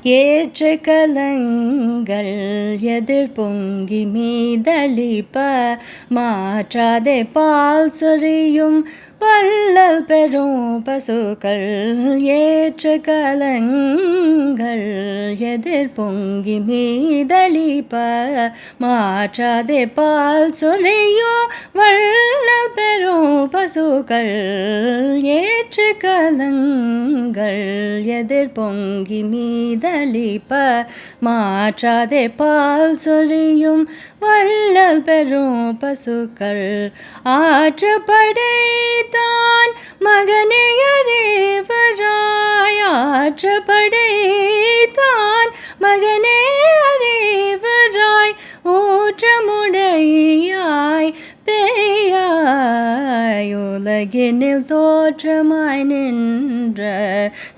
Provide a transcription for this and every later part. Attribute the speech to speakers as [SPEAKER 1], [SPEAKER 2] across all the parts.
[SPEAKER 1] ஏற்ற கலங்கள் எதிர் பொங்கி மீதளிப்ப மாற்றாதே பால் சொரியும் வள்ளல் பெரும் பசுக்கள். ஏற்ற கலங்கள் எதிர் பொங்கி மீதளிப்ப மாற்றாதே பால் சொரியும் வள்ளல் பெரும் பசுக்கள். ஏற்ற கலங்கள் எதிர் பொங்கி மீதளிப்ப மாற்றாதே பால் சொரியும் வள்ளல் பெரும் பசுக்கள். ஆற்றப்படைத்தான் மகனே அறிவராய் ஆற்றப்படைத்தான் மகனே அறிவராய் ஊற்றமுடையாய் பேயாய் உலகினில் தோற்றமாய் நின்ற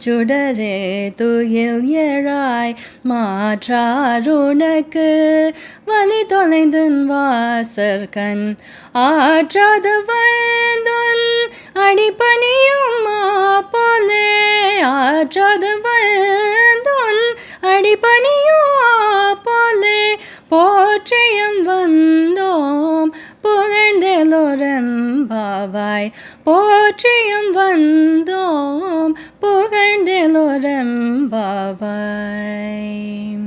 [SPEAKER 1] சுடரே துயில் எழாய் மாற்றாருனக்கு வழி தொலைந்துன் வாசற்கண் ஆற்றாத வந்தொன் அடிபணியும் மாப்போலே ஆற்றாத வந்தொன் அடிபணியும் போலே போற்றியம் வந்தோம் புகழ்ந்தெலோரெம்பாவாய் போற்றியம் வந்தோம் புகழ்ந்தெலோரெம்பாவாய்.